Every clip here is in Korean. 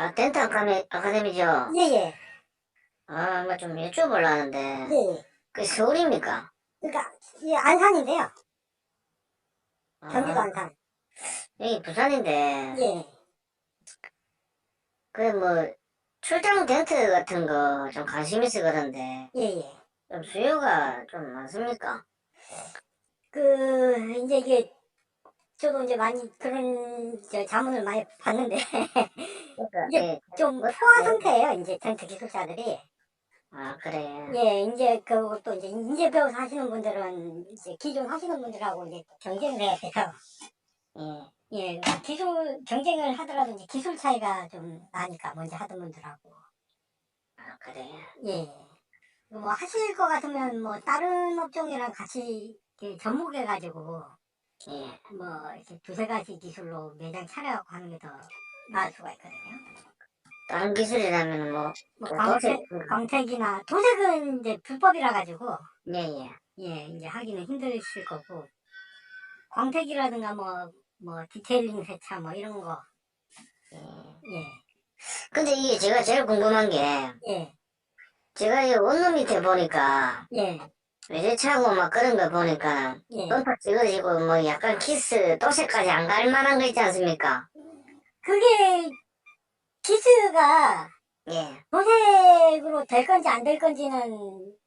덴탈 아카데미죠? 예예. 뭐 좀 여쭤보려 하는데, 예예. 그 서울입니까? 그러니까 예, 안산인데요. 경기도 아, 안산. 여기 부산인데, 예. 그 뭐, 출장 텐트 같은 거 좀 관심 있어 그런데, 예예. 좀 수요가 좀 많습니까? 이제 이게 저도 이제 많이 그런 자문을 많이 받는데 그러니까, 이제 예, 좀 뭐, 포화 상태예요. 이제 텐트 기술자들이. 그래. 예, 이제 그것도 이제 배워서 하시는 분들은 이제 기존 하시는 분들하고 이제 경쟁을 해야 돼요. 예, 예, 기술 경쟁을 하더라도 이제 기술 차이가 좀 나니까 먼저 하던 분들하고. 그래. 예. 뭐 하실 것 같으면 뭐 다른 업종이랑 같이 이렇게 접목해가지고 예. 뭐 이렇게 두세 가지 기술로 매장 차려갖고 하는 게 더 나을 수가 있거든요. 다른 기술이라면 뭐, 뭐 또 도색, 광택이나 도색은 이제 불법이라 가지고 예, 예. 예 이제 하기는 힘드실 거고 광택이라든가 뭐 디테일링 세차 뭐 이런 거 예. 예 근데 이게 제가 제일 궁금한 게, 예, 제가 이 원룸 밑에 보니까, 예, 외제차고 막 그런 거 보니까, 예. 범퍼 찍어지고 뭐 약간 키스, 도색까지 안 갈 만한 거 있지 않습니까? 그게 기스가 예. 도색으로 될 건지 안 될 건지는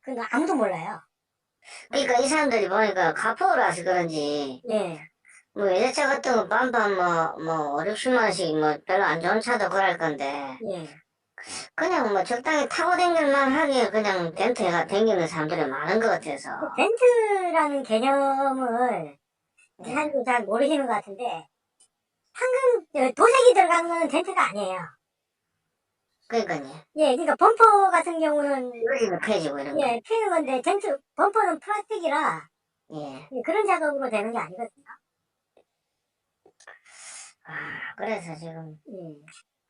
그건 아무도 몰라요. 그러니까 이 사람들이 보니까 카포라서 그런지, 예, 뭐 외제차 같은 거 반반 뭐 5, 60만 원씩 뭐 별로 안 좋은 차도 그럴 건데, 예. 그냥 뭐 적당히 타고 다닐만 하게 그냥 덴트가 다니는 사람들이 많은 것 같아서. 덴트라는 개념을 예. 사람들이 잘 모르시는 것 같은데 도색이 들어가는 거는 덴트가 아니에요. 그러니까요. 예, 그러니까 범퍼 같은 경우는 이거 펴지고 이런 거. 예, 피는 건데 덴트 범퍼는 플라스틱이라 예. 예, 그런 작업으로 되는 게 아니거든요. 그래서 지금 예.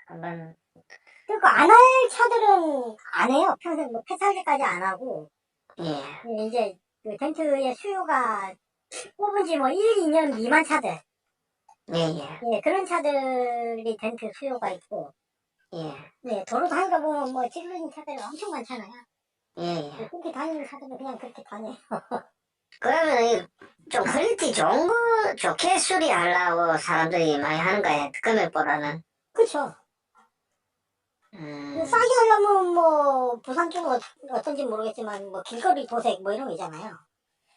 한번, 그러니까 안 할 차들은 안 해요. 평생 뭐 폐차기까지 안 하고 예. 예, 이제 그 덴트의 수요가 뽑은 지 뭐 1, 2년 미만 차들 예, 예. 예, 그런 차들이 덴트 수요가 있고 예. 네, 도로 다니다 보면 뭐 찌르는 차들이 엄청 많잖아요. 예, 네, 예. 그렇게 다니는 차들은 그냥 그렇게 다녀요. 그러면 좀 퀄리티 좋은 거 좋게 수리하려고 사람들이 많이 하는 거예요. 금액보다는. 그쵸. 음, 싸게 하려면 뭐 부산 쪽은 어떤지 모르겠지만 뭐 길거리 도색 뭐 이런 거 있잖아요.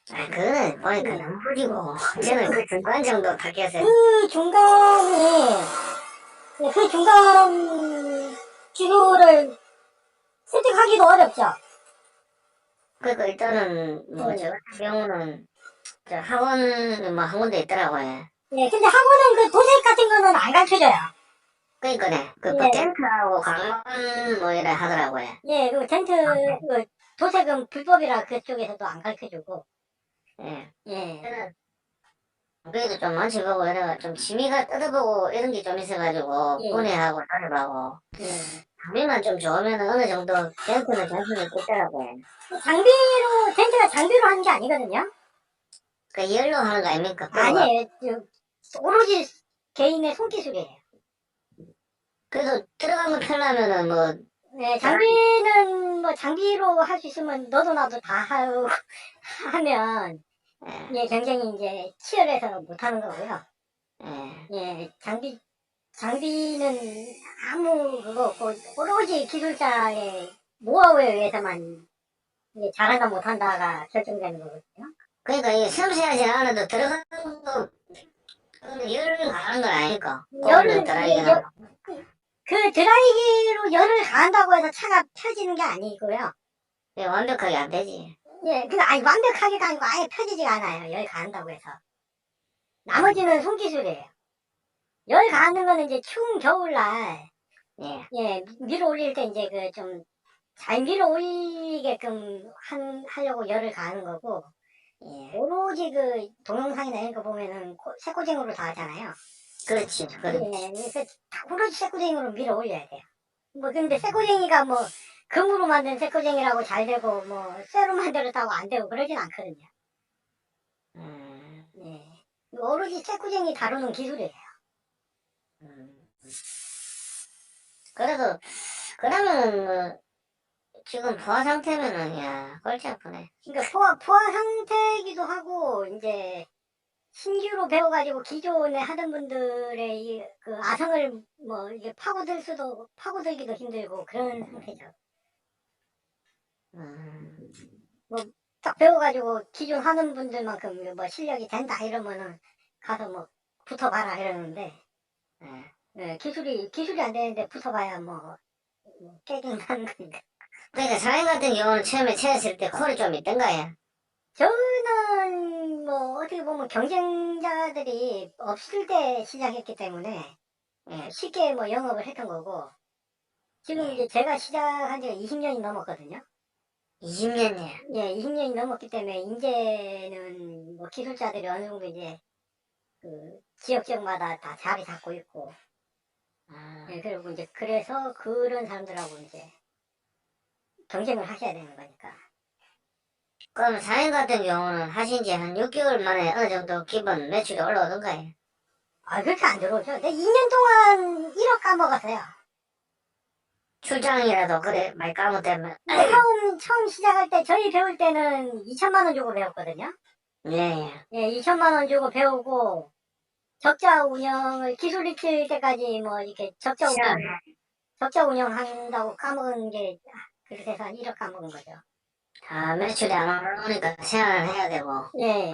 그거는 보니까 네. 너무 흐리고, 저는 그 중간 정도 타겟에. 그 중간에 그 중간 기술을 습득하기도 어렵죠. 그러니까 일단은 뭐 저 네. 같은 경우는 저 학원 뭐 한 군데 있더라고요. 네, 근데 학원은 그 도색 같은 거는 안 가르쳐줘요. 그러니까네. 그 예, tent 하고 강원 뭐 이래 하더라고요. 예, 그 텐트 그 도색은 불법이라 그쪽에서도 안 가르쳐주고. 예. 예, 저는 그래도 좀 만져보고 이래가 좀 취미가 뜯어보고 이런 게 좀 있어가지고 예, 분해하고 조립하고 예. 장비만 좀 좋으면 어느 정도 덴트는 자신이 있더라고요. 텐트가 장비로 하는 게 아니거든요. 그 열로 하는 거 아닙니까? 끓어가. 아니에요. 오로지 개인의 손기술이에요. 그래도 들어간 거 펴려면은 뭐 네, 잘, 장비는 뭐 장비로 할 수 있으면 너도 나도 다 하고 하면 예, 예, 경쟁이 이제 치열해서 못하는 거고요. 예. 예, 장비는 아무 그거 없고 오로지 기술자의 노하우에 의해서만 이제 잘한다 못한다가 결정되는 거거든요. 그러니까 이게 섬세하지 않아도 들어간 거 열을 가는 건 아니까. 고기는 열을 예, 드라이기나. 그 드라이기로 열을 가한다고 해서 차가 펴지는 게 아니고요. 예, 완벽하게 안 되지. 예, 그 아니 완벽하게가 아니고 아예 펴지지가 않아요. 열 가한다고 해서. 음, 나머지는 손기술이에요. 열 가하는 거는 이제 추운 겨울날 예, 예, 밀어 올릴 때 이제 그 좀 잘 밀어 올리게끔 하려고 열을 가하는 거고 예. 오로지 그 동영상이나 이런 거 보면은 쇠꼬쟁이로 다 하잖아요. 그렇지, 예, 그렇지. 그래서 오로지 쇠꼬쟁이로 밀어 올려야 돼요. 뭐 근데 쇠꼬쟁이가 뭐 금으로 만든 쇠꼬쟁이라고 잘 되고 뭐 쇠로 만들었다고 안 되고 그러진 않거든요. 음, 예. 오로지 쇠꼬쟁이 다루는 기술이에요. 음. 그래도, 그러면은, 뭐, 지금 부하 상태면은, 야, 골치 아프네. 그러니까 포화 상태이기도 하고, 이제, 신규로 배워가지고 기존에 하던 분들의 그 아성을 뭐, 이게 파고들기도 힘들고 그런 상태죠. 음, 뭐, 딱 배워가지고 기존 하는 분들만큼 뭐 실력이 된다 이러면은 가서 뭐, 붙어봐라 이러는데, 예. 예, 기술이 안 되는데 붙어봐야 뭐 깨갱 하는 거니까. 그러니까 사회 같은 경우는 처음에 채했을 때 콜이 좀 있던가요? 저는 뭐 어떻게 보면 경쟁자들이 없을 때 시작했기 때문에 예, 쉽게 뭐 영업을 했던 거고 지금 예. 이제 제가 시작한 지가 20년이 넘었거든요. 20년이야. 예, 20년이 넘었기 때문에 이제는 뭐 기술자들이 어느 정도 이제 그 지역마다 다 자리 잡고 있고 아, 예, 그리고 이제 그래서 그런 사람들하고 이제 경쟁을 하셔야 되는 거니까. 그럼 사회 같은 경우는 하신 지 한 6개월 만에 어느 정도 기본 매출이 올라오던가요? 아, 그렇게 안 들어오죠. 근데 2년 동안 1억 까먹었어요. 출장이라도 그래, 많이 까먹되면. 근데 처음 시작할 때, 저희 배울 때는 2천만 원 주고 배웠거든요. 네, 예, 2천만 원 주고 배우고, 적자 운영을 기술 익힐 때까지 뭐, 이렇게 시간, 적자 운영한다고 까먹은 게, 그렇게 해서 한 1억 까먹은 거죠. 다 매출이 안 올라오니까 생활을 해야 되고. 예.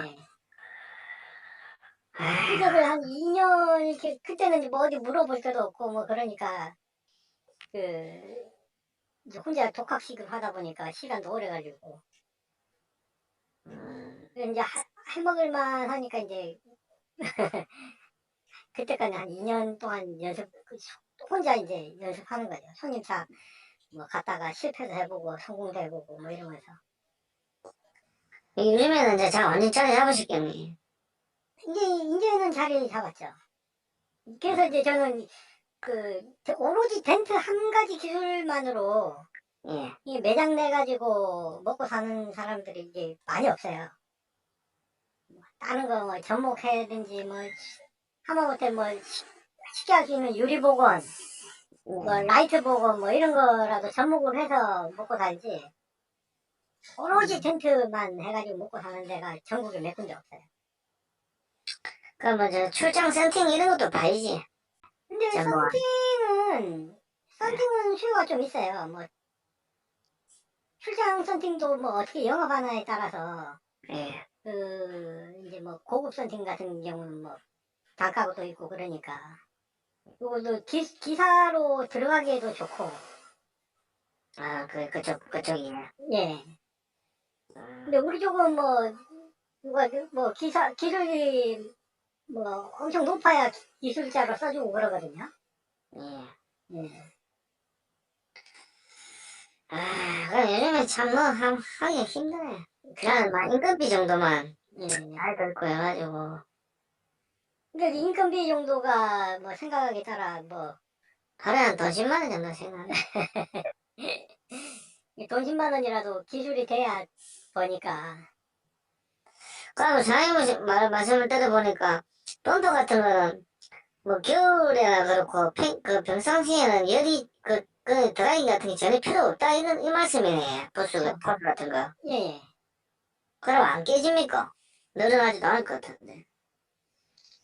아휴, 그거를 한 2년, 이렇게, 그때는 뭐 어디 물어볼 데도 없고, 뭐, 그러니까, 그, 이제 혼자 독학식으로 하다 보니까 시간도 오래 걸리고, 이제 해먹을만 하니까 이제, 그때까지 한 2년 동안 혼자 이제 연습하는 거죠. 손님차 뭐 갔다가 실패도 해보고 성공도 해보고 뭐 이러면서. 요즘에는 이제 자 완전 자리 잡으셨겠네. 이제는 자리 잡았죠. 그래서 이제 저는 오로지 덴트 한 가지 기술만으로 예, 이 매장 내가지고 먹고 사는 사람들이 이제 많이 없어요. 다른 거 뭐 접목해야든지 뭐 하마못해 뭐 쉽게 할 수 있는 유리복원 뭐 예. 라이트 복원 뭐 이런 거라도 접목을 해서 먹고 살지 오로지 텐트만 해가지고 먹고 사는 데가 전국에 몇 군데 없어요. 그러면 저 출장 썬팅 이런 것도 봐야지. 근데 저 뭐, 썬팅은 수요가 좀 있어요. 뭐 출장 썬팅도 뭐 어떻게 영업하나에 따라서 예. 이제 뭐 고급 썬팅 같은 경우는 뭐 단가가 또 있고 그러니까 그리고 기사로 들어가기에도 좋고 아, 그쪽이네. 예. 근데 음, 우리 쪽은 뭐 누가 뭐 기술이 뭐 엄청 높아야 기술자로 써주고 그러거든요. 예. 예. 아, 그럼 요즘에 참 뭐, 하기 힘드네. 나는 막 인건비 정도만 예. 잘 들고 해가지고, 그러니까 인건비 정도가 뭐 생각하기에 따라 뭐 하루에 한 돈 10만 원 정도 생각나. 돈 10만 원이라도 기술이 돼야 버니까 그러면 사장님 말씀을 들어보니까, 펌프 같은 거는, 뭐, 겨울에나 그렇고, 평상시에는 열이, 드라이기 같은 게 전혀 필요 없다, 이 말씀이네. 펌프 같은 거. 예, 예. 그럼 안 깨집니까? 늘어나지도 않을 것 같은데.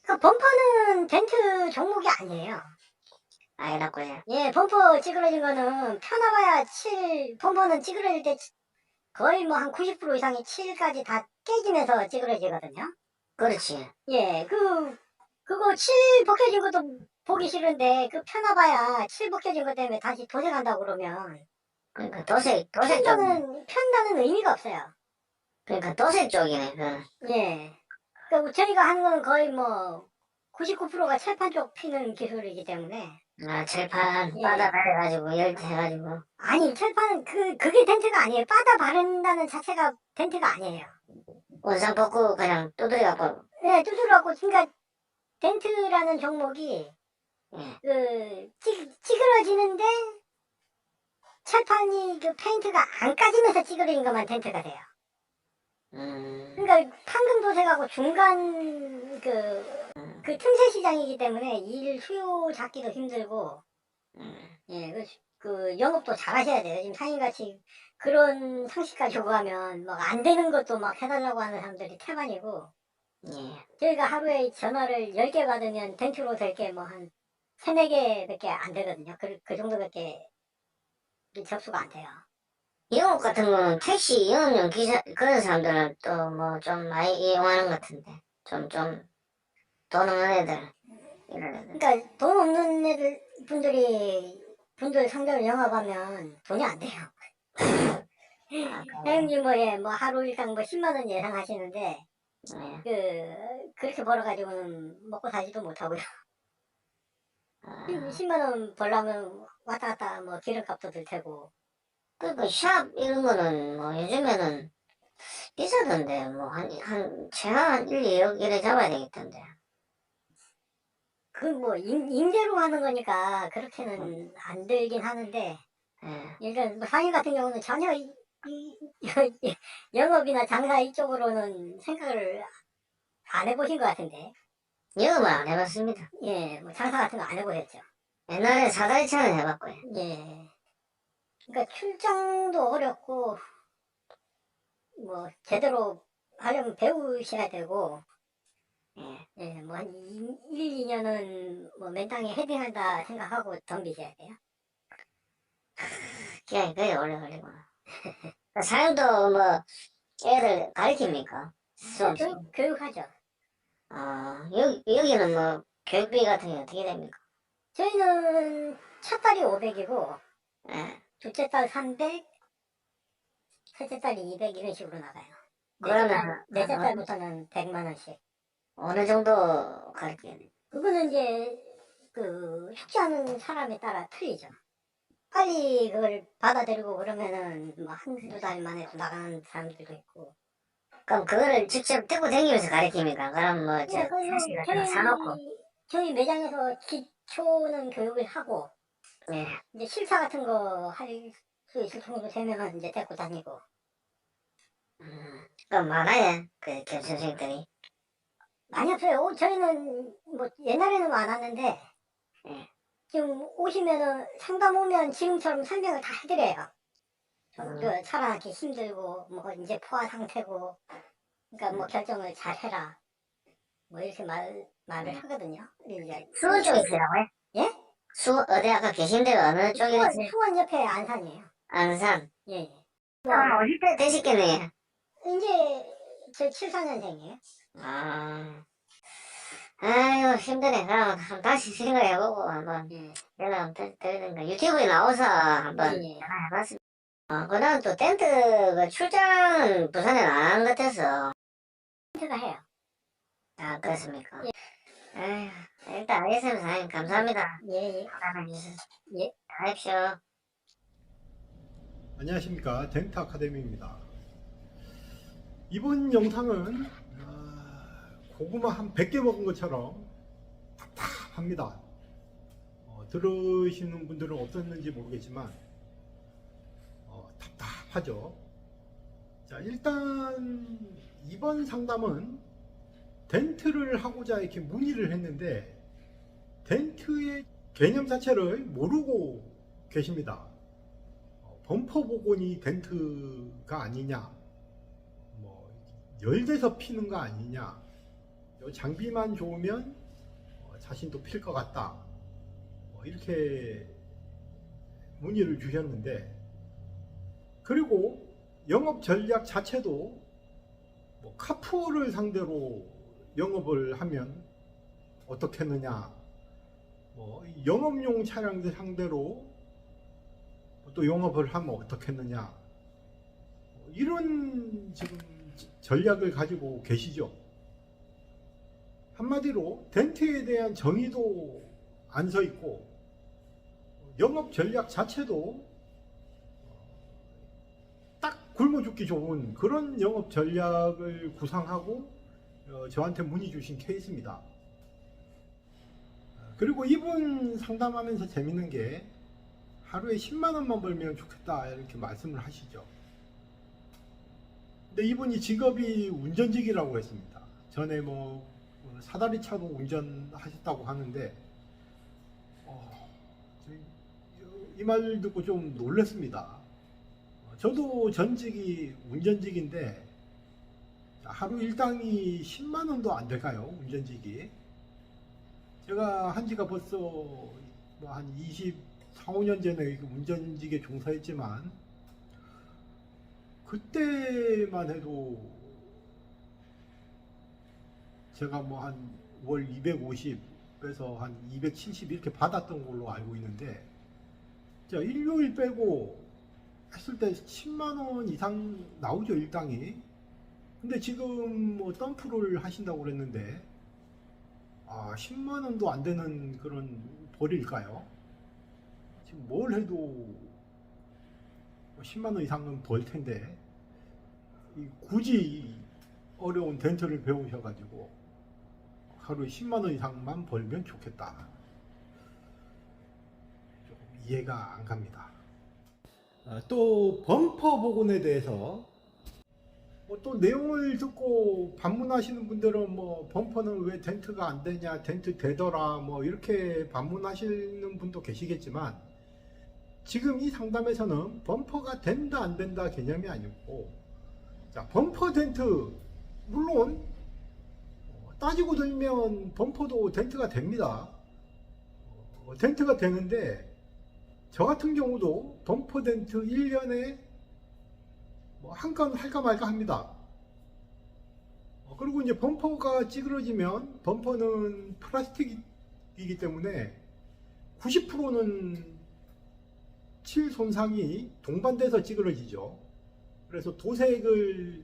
그 범퍼는 덴트 종목이 아니에요. 아니라고요. 예, 범퍼 찌그러진 거는 펴나봐야 범퍼는 찌그러질 때 거의 뭐 한 90% 이상이 7까지 다 깨지면서 찌그러지거든요. 그렇지. 예, 그거 칠 벗겨진 것도 보기 싫은데 그 펴나봐야 칠 벗겨진 것 때문에 다시 도색한다고 그러면 그러니까 도색 쪽, 편다는 의미가 없어요. 그러니까 도색 쪽이네, 그거는. 예. 그러니까 저희가 하는 거는 거의 뭐 99%가 철판 쪽 피는 기술이기 때문에 아, 철판 바다 예. 발해가지고, 열대해가지고. 아니 철판은 그게 덴트가 아니에요. 바다 바른다는 자체가 덴트가 아니에요. 원상 벗고 그냥 두드려갖고, 예, 두드러갖고 그러니까 덴트라는 종목이 예. 찌그러지는데 철판이 그 페인트가 안 까지면서 찌그러진 것만 덴트가 돼요. 음, 그러니까 판금 도색하고 중간 그 틈새 시장이기 때문에 일 수요 잡기도 힘들고 예, 그 영업도 잘 하셔야 돼요. 지금 상인같이 그런 상식까지 요구하면 막 안 되는 것도 막 해달라고 하는 사람들이 태반이고, 예. 저희가 하루에 전화를 10개 받으면 덴트로 될 게 뭐 한 3, 4개밖에 안 되거든요. 그 정도밖에 접수가 안 돼요. 영업 같은 거는 택시 영업용 기사 그런 사람들은 또 뭐 좀 많이 이용하는 것 같은데 좀 돈 없는 애들 이런 애들. 그러니까 돈 없는 분들 상대로 영업하면 돈이 안 돼요. 사장님 뭐 하루 일당 뭐 10만 원 예상하시는데 그렇게 벌어가지고는 먹고 살지도 못하고요. 10만 원 벌려면 왔다 갔다 뭐 기름값도 들 테고. 그러니까 샵 이런 거는 뭐 요즘에는 비싸던데 뭐 한 최하 한 1, 2억 이래 잡아야 되겠던데. 그 뭐 임대로 하는 거니까 그렇게는 안 들긴 하는데, 예. 일단 뭐 상인 같은 경우는 전혀 영업이나 장사 이쪽으로는 생각을 안 해보신 것 같은데. 영업을 안 해봤습니다. 예, 뭐 장사 같은 거 안 해보셨죠. 옛날에 사다리차는 해봤고요. 예. 그러니까 출장도 어렵고, 뭐 제대로 하려면 배우셔야 되고, 예. 예, 뭐 한 1, 2년은 뭐 맨땅에 헤딩한다 생각하고 덤비셔야 돼요. 기간이 거의 오래 걸리고. 사장도 뭐 애들 가르칩니까? 수업 시간. 교육하죠. 여기는 뭐 교육비 같은 게 어떻게 됩니까? 저희는 첫 달이 500이고, 예. 둘째 달 300, 셋째 달이 200 이런 식으로 나가요. 그러면 넷째 달부터는 100만 원씩. 어느 정도 가르쳐야 돼? 그거는 이제 그 숙지하는 사람에 따라 틀리죠. 빨리 그걸 받아들이고 그러면은 뭐 한두 달 만에 나가는 사람들도 있고. 그럼 그거를 직접 뜯고 다니면서 가르칩니까? 그럼 뭐 저 네, 사실 같은 거 사놓고. 저희 매장에서 기초는 교육을 하고, 예. 이제 실사 같은 거 할 수 있을 정도 되면은 이제 데리고 다니고. 그럼 많아요. 그 교수생들이. 많이 없어요. 저희는 뭐 옛날에는 많았는데, 예. 지금 오시면은 상담 오면 지금처럼 설명을 다 해드려요. 음. 살아남기 힘들고, 뭐 이제 포화 상태고, 그러니까 뭐 결정을 잘 해라. 뭐 이렇게 말을 하거든요. 이제 수원 쪽이시라고요? 예? 어디 아까 계신 데가 어느 쪽이지? 수원 옆에 안산이에요. 안산. 예, 예. 아, 오실 때 되셨겠네. 이제 저 74년생이에요. 아, 아유, 힘드네. 그럼 한번 다시 생각해보고 한번 예. 연락 한번 드리든가. 유튜브에 나와서 한번 예. 전화해봤습니다. 그 다음 또 텐트 그 출장은 부산에 안 한 것 같아서. 제가 해요. 아, 그렇습니까? 예. 아유, 일단 알겠습니다. 사장님, 감사합니다. 예, 예. 전화해주셔서. 예. 가십시오. 안녕하십니까, 덴트 아카데미입니다. 이번 영상은 고구마 한 100개 먹은 것처럼 답답합니다. 들으시는 분들은 어떻는지 모르겠지만 답답하죠. 자, 일단 이번 상담은 덴트를 하고자 이렇게 문의를 했는데 덴트의 개념 자체를 모르고 계십니다. 범퍼 복원이 덴트가 아니냐, 뭐 열대서 피는 거 아니냐, 요 장비만 좋으면 자신도 필 것 같다, 이렇게 문의를 주셨는데, 그리고 영업 전략 자체도 뭐 카푸어를 상대로 영업을 하면 어떻겠느냐, 뭐 영업용 차량들 상대로 또 영업을 하면 어떻겠느냐, 이런 지금 전략을 가지고 계시죠. 한마디로 덴트에 대한 정의도 안 서 있고 영업 전략 자체도 딱 굶어 죽기 좋은 그런 영업 전략을 구상하고 저한테 문의 주신 케이스입니다. 그리고 이분 상담하면서 재밌는 게 하루에 10만 원만 벌면 좋겠다 이렇게 말씀을 하시죠. 근데 이분이 직업이 운전직이라고 했습니다. 전에 뭐 사다리 차도 운전하셨다고 하는데 이 말 듣고 좀 놀랐습니다. 저도 전직이 운전직인데 하루 일당이 10만 원도 안 될까요? 운전직이. 제가 한 지가 벌써 뭐 한 24, 5년 전에 운전직에 종사했지만 그때만 해도 제가 뭐 한 월 250에서 한 270 이렇게 받았던 걸로 알고 있는데, 자, 일요일 빼고 했을 때 10만 원 이상 나오죠, 일당이. 근데 지금 뭐 덤프를 하신다고 그랬는데, 10만 원도 안 되는 그런 벌일까요? 지금 뭘 해도 10만 원 이상은 벌 텐데, 굳이 어려운 덴트를 배우셔가지고 하루에 10만 원 이상만 벌면 좋겠다. 조금 이해가 안 갑니다. 또 범퍼 복원에 대해서 또 내용을 듣고 반문하시는 분들은 뭐 범퍼는 왜 덴트가 안 되냐, 덴트 되더라, 뭐 이렇게 반문하시는 분도 계시겠지만, 지금 이 상담에서는 범퍼가 된다 안 된다 개념이 아니고, 자, 범퍼 덴트 물론 따지고 들면 범퍼도 덴트가 됩니다. 덴트가 되는데 저 같은 경우도 범퍼 덴트 1년에 뭐 한 건 할까 말까 합니다. 그리고 이제 범퍼가 찌그러지면, 범퍼는 플라스틱이기 때문에 90%는 칠 손상이 동반돼서 찌그러지죠. 그래서 도색을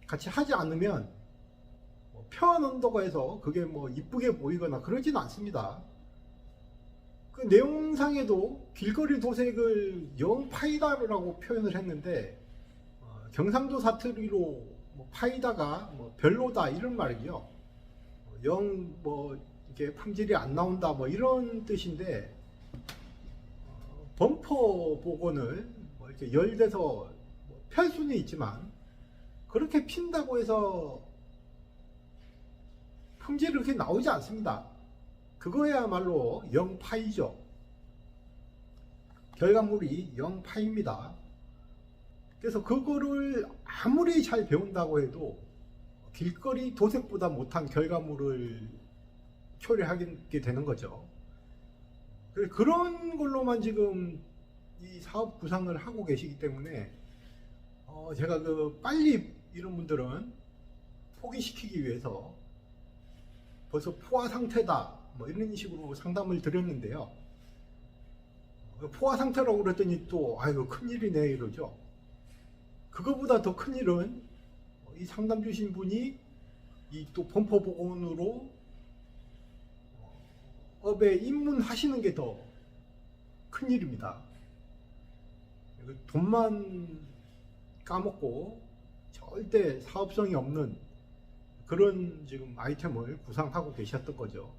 같이 하지 않으면 펴놓는다고 해서 그게 뭐 이쁘게 보이거나 그러지는 않습니다. 그 내용상에도 길거리 도색을 영파이다라고 표현을 했는데, 경상도 사투리로 뭐 파이다가 뭐 별로다 이런 말이요. 영 뭐 이렇게 품질이 안 나온다 뭐 이런 뜻인데, 범퍼 복원을 뭐 이렇게 열대서 펼 수는 있지만 그렇게 핀다고 해서 품질이 그렇게 나오지 않습니다. 그거야말로 영파이죠. 결과물이 영파입니다. 그래서 그거를 아무리 잘 배운다고 해도 길거리 도색보다 못한 결과물을 초래하게 되는 거죠. 그런 걸로만 지금 이 사업 구상을 하고 계시기 때문에 제가 빨리 이런 분들은 포기시키기 위해서 벌써 포화 상태다 뭐 이런 식으로 상담을 드렸는데요. 포화 상태라고 그랬더니 또 아이고 큰일이네 이러죠. 그거보다 더 큰일은 이 상담 주신 분이 이 또 범퍼 복원으로 업에 입문하시는 게 더 큰일입니다. 돈만 까먹고 절대 사업성이 없는 그런 지금 아이템을 구상하고 계셨던 거죠.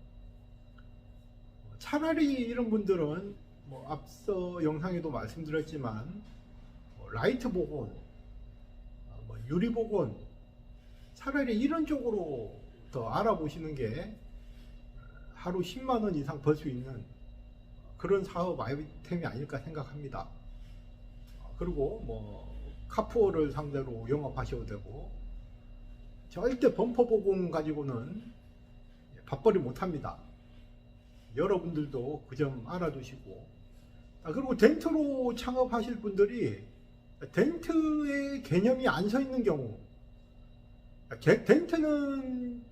차라리 이런 분들은 뭐 앞서 영상에도 말씀드렸지만 라이트 복원, 뭐 유리 복원, 차라리 이런 쪽으로 더 알아보시는 게 하루 10만 원 이상 벌 수 있는 그런 사업 아이템이 아닐까 생각합니다. 그리고 뭐 카푸어를 상대로 영업하셔도 되고, 절대 범퍼 복원 가지고는 밥벌이 못합니다. 여러분들도 그 점 알아두시고, 그리고 덴트로 창업하실 분들이 덴트의 개념이 안 서 있는 경우, 덴트는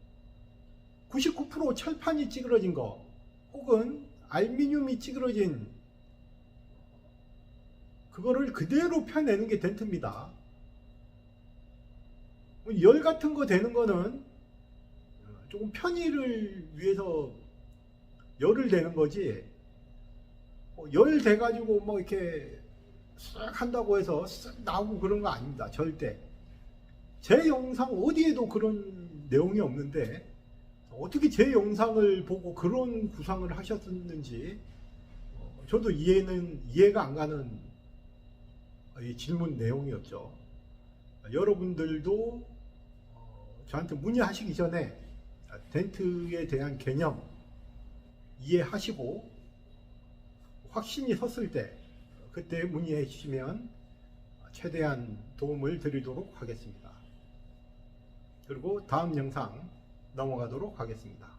99% 철판이 찌그러진 거 혹은 알루미늄이 찌그러진 그거를 그대로 펴내는 게 덴트입니다. 열 같은 거 되는 거는 조금 편의를 위해서 열을 대는 거지, 열 돼가지고 뭐 이렇게 쓱 한다고 해서 쓱 나오고 그런 거 아닙니다. 절대. 제 영상 어디에도 그런 내용이 없는데 어떻게 제 영상을 보고 그런 구상을 하셨는지 저도 이해가 안 가는 이 질문 내용이었죠. 여러분들도 저한테 문의하시기 전에 덴트에 대한 개념 이해하시고 확신이 섰을 때 그때 문의해 주시면 최대한 도움을 드리도록 하겠습니다. 그리고 다음 영상 넘어가도록 하겠습니다.